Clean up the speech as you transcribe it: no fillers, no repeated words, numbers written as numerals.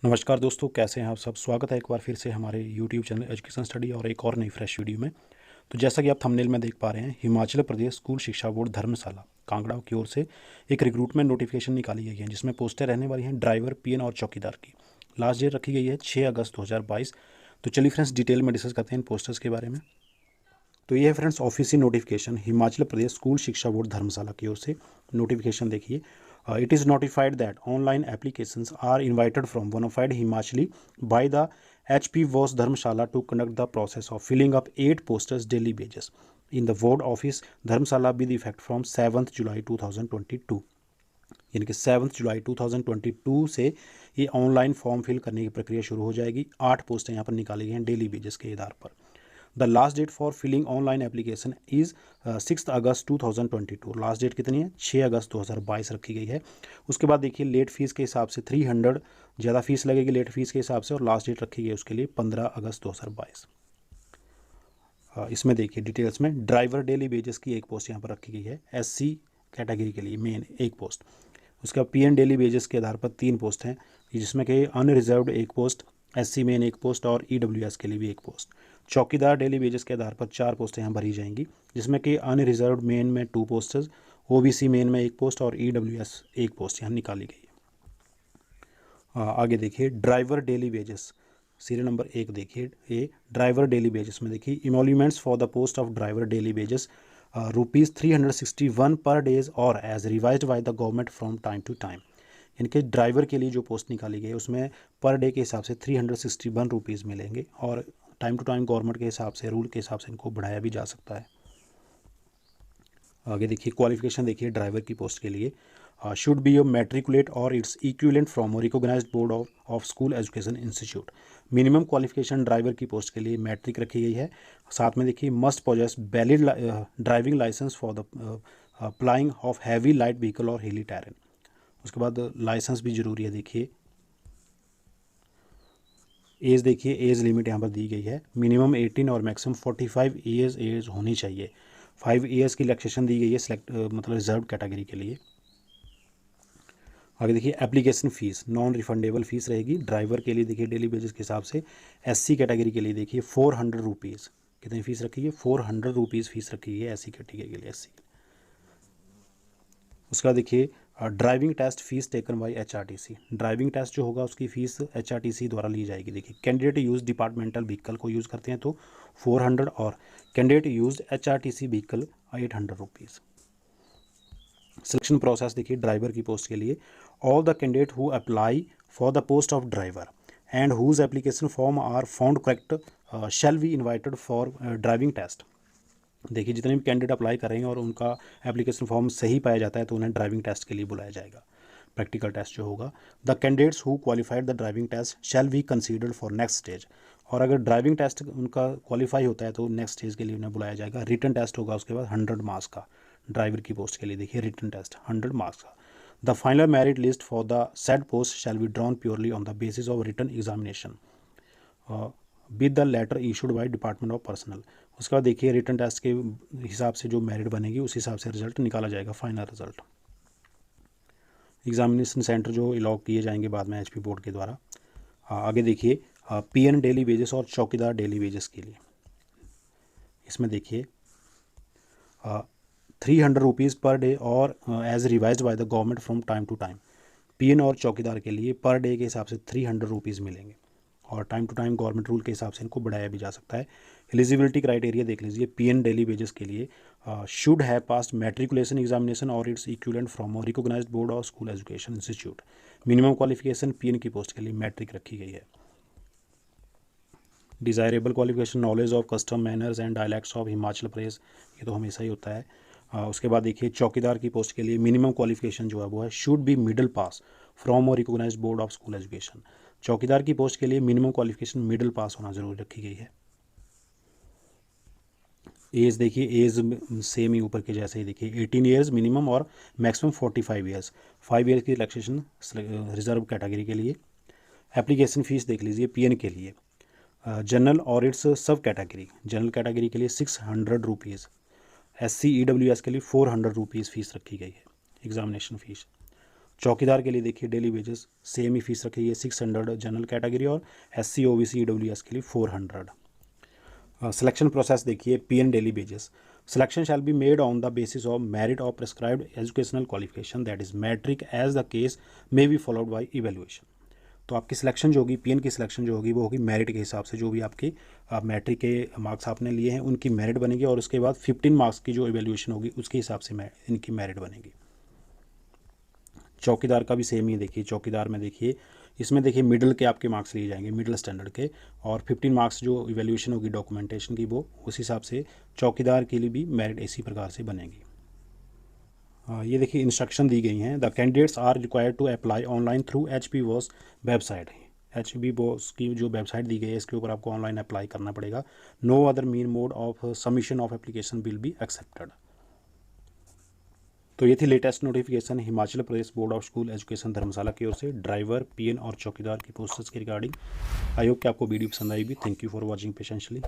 नमस्कार दोस्तों, कैसे हैं आप सब। स्वागत है एक बार फिर से हमारे यूट्यूब चैनल एजुकेशन स्टडी और एक और नई फ्रेश वीडियो में। तो जैसा कि आप थंबनेल में देख पा रहे हैं, हिमाचल प्रदेश स्कूल शिक्षा बोर्ड धर्मशाला कांगड़ा की ओर से एक रिक्रूटमेंट नोटिफिकेशन निकाली गई है, जिसमें पोस्टें रहने वाली हैं ड्राइवर, पीएन और चौकीदार की। लास्ट डेट रखी गई है 6 अगस्त 2022। तो चलिए फ्रेंड्स, डिटेल में डिस्कस करते हैं इन पोस्टर्स के बारे में। तो ये है friends official notification Himachal Pradesh school शिक्षा बोर्ड धर्मशाला की ओर से। नोटिफिकेशन देखिए, it is notified that online applications are invited from bonafide Himachali by the HP BOSE Dharamshala to conduct the process of filling up 8 posters daily wages in the board office Dharamshala with effect from 7 July 2022। यानी कि 7 July 2022 से ये online form fill करने की प्रक्रिया शुरू हो जाएगी। 8 पोस्टें यहाँ पर निकाली गई हैं डेली बेजेस के आधार पर। The last date for filling online application is 6 August 2022। Last date कितनी है? 6 अगस्त 2022 रखी गई है। उसके बाद देखिए, लेट फीस के हिसाब से 300 ज़्यादा फीस लगेगी लेट फीस के हिसाब से, और लास्ट डेट रखी गई उसके लिए 15 अगस्त 2022। इसमें देखिए डिटेल्स में, ड्राइवर डेली वेजेस की एक पोस्ट यहाँ पर रखी गई है SC कैटेगरी के लिए, मेन एक पोस्ट। उसके बाद PN डेली वेजेस के आधार पर 3 पोस्ट हैं, जिसमें कि अनरिजर्व्ड एक पोस्ट, SC मेन एक पोस्ट और EWS के लिए भी एक पोस्ट। चौकीदार डेली वेजेस के आधार पर 4 पोस्टें यहाँ भरी जाएंगी, जिसमें कि अनरिजर्व्ड मेन में 2 पोस्टेज, OBC मेन में एक पोस्ट और EWS एक पोस्ट यहाँ निकाली गई है। आगे देखिए, driver daily wages serial number 1 देखिए, ये ड्राइवर डेली वेजेस में देखिए, emoluments for the post of driver daily wages ₹361 पर डेज और as revised by the government from time to time. यानी कि ड्राइवर के लिए जो पोस्ट निकाली गई है उसमें पर डे के हिसाब से 361 रुपीज़ मिलेंगे, और टाइम टू टाइम गवर्नमेंट के हिसाब से, रूल के हिसाब से इनको बढ़ाया भी जा सकता है। आगे देखिए, क्वालिफिकेशन देखिए ड्राइवर की पोस्ट के लिए, शुड बी योर मैट्रिकुलेट और it's equivalent from recognised board of school education institute. Minimum qualification driver की पोस्ट के लिए मैट्रिक रखी गई है। साथ में देखिए, must possess valid driving licence for the applying of heavy light vehicle और हिली टेरेन। उसके बाद लाइसेंस भी ज़रूरी है। देखिए एज, देखिए एज लिमिट यहाँ पर दी गई है, मिनिमम 18 और मैक्सिमम 45 ईयर्स एज होनी चाहिए। 5 ईयर्स की रिलैक्सेशन दी गई है सिलेक्ट मतलब रिजर्व कैटेगरी के लिए। आगे देखिए, application fees non refundable fees रहेगी ड्राइवर के लिए। देखिए डेली बेसिस के हिसाब से SC कैटेगरी के लिए देखिए 400 रुपीज़ कितनी फ़ीस रखी है? 400 रुपीज़ फ़ीस रखी है SC कैटेगरी के लिए, SC। उसका देखिए, driving test fees taken by HRTC। Driving test जो होगा उसकी फ़ीस HRTC द्वारा ली जाएगी। देखिए, कैंडिडेट यूज़ डिपार्टमेंटल व्हीकल को यूज़ करते हैं तो 400, और candidate use HRTC vehicle 800 rupees. Selection process देखिए ड्राइवर की पोस्ट के लिए, all the candidate who apply for the post of driver and whose application form are found correct shall be invited for driving test. देखिए, जितने भी candidate apply करेंगे और उनका एप्लीकेशन फॉर्म सही पाया जाता है तो उन्हें ड्राइविंग टेस्ट के लिए बुलाया जाएगा, प्रैक्टिकल टेस्ट जो होगा। The candidates who qualified the driving test shall be considered for next stage. और अगर ड्राइविंग टेस्ट उनका क्वालिफाई होता है तो नेक्स्ट स्टेज के लिए उन्हें बुलाया जाएगा। रिटन टेस्ट होगा उसके बाद 100 मार्क्स का ड्राइवर की पोस्ट के लिए। देखिए, रिटन टेस्ट 100 मार्क्स का। The final merit list for the said post shall be drawn purely on the basis of written examination with the letter issued by department of personnel. उसके बाद देखिए, written test के हिसाब से जो merit बनेगी उस हिसाब से रिजल्ट निकाला जाएगा, फाइनल रिजल्ट। एग्जामिनेशन सेंटर जो अलॉट किए जाएंगे बाद में HP बोर्ड के द्वारा। आगे देखिए, PN डेली वेजेस और चौकीदार डेली वेजेस के लिए, इसमें देखिए 300 रुपीज़ पर डे और as revised by the government from time to time. PN और चौकीदार के लिए पर डे के हिसाब से 300 रुपीज़ मिलेंगे, और time to time government rule के हिसाब से इनको बढ़ाया भी जा सकता है। एलिजिबिलिटी क्राइटेरिया देख लीजिए, PN डेली वेजेस के लिए should have passed matriculation examination और it's equivalent from recognised board of school education institute. Minimum qualification PN की पोस्ट के लिए मैट्रिक रखी गई है। Desirable qualification knowledge of custom manners and dialects of Himachal Pradesh, ये तो हमेशा ही होता है। उसके बाद देखिए, चौकीदार की पोस्ट के लिए मिनिमम क्वालिफिकेशन जो है वो है should be middle pass from और recognized board of school education. चौकीदार की पोस्ट के लिए मिनिमम क्वालिफिकेशन मिडिल पास होना जरूरी रखी गई है। एज देखिए, एज सेम ही ऊपर के जैसे ही देखिए, 18 ईयर्स मिनिमम और मैक्सिमम 45 ईयर्स। 5 ईयर्स की रिलैक्सेशन रिजर्व कैटेगरी के लिए। एप्लीकेशन फ़ीस देख लीजिए PN के लिए, जनरल और इट्स सब कैटेगरी, जनरल कैटेगरी के लिए 600 रुपीज़, SC EWS के लिए 400 रुपीज़ फ़ीस रखी गई है एग्जामिनेशन फ़ीस। चौकीदार के लिए देखिए डेली वेजेस सेम ही फीस रखी है 600 जनरल कैटेगरी और SC OBC EWS के लिए 400। सिलेक्शन प्रोसेस देखिए PN daily wages selection shall be made on the basis of merit of prescribed educational qualification that is matric as the case may be followed by evaluation. तो आपकी selection जो होगी PN की selection जो होगी वो होगी मेरिट के हिसाब से, जो भी आपकी मैट्रिक के मार्क्स आपने लिए हैं उनकी मेरिट बनेगी और उसके बाद 15 मार्क्स की जो इवेल्युएशन होगी उसके हिसाब से इनकी मेरिट बनेगी। चौकीदार का भी सेम ही देखिए, चौकीदार में देखिए इसमें देखिए मिडिल के आपके मार्क्स लिए जाएंगे, मिडिल स्टैंडर्ड के, और 15 मार्क्स जो इवेल्युएशन होगी डॉक्यूमेंटेशन की वो उस हिसाब से चौकीदार के लिए भी मेरिट इसी प्रकार से बनेगी। ये देखिए इंस्ट्रक्शन दी गई हैं। The candidates are required to apply online through HP BOSE website. HP BOSE की जो वेबसाइट दी गई है इसके ऊपर आपको ऑनलाइन अप्लाई करना पड़ेगा। No other mean mode of submission of application will be accepted. तो ये थी latest notification Himachal Pradesh board of school education Dharamshala की ओर से ड्राइवर PN और चौकीदार की पोस्ट्स के रिगार्डिंग। आई होप कि आपको वीडियो पसंद आएगी। Thank you for watching पेशेंशली।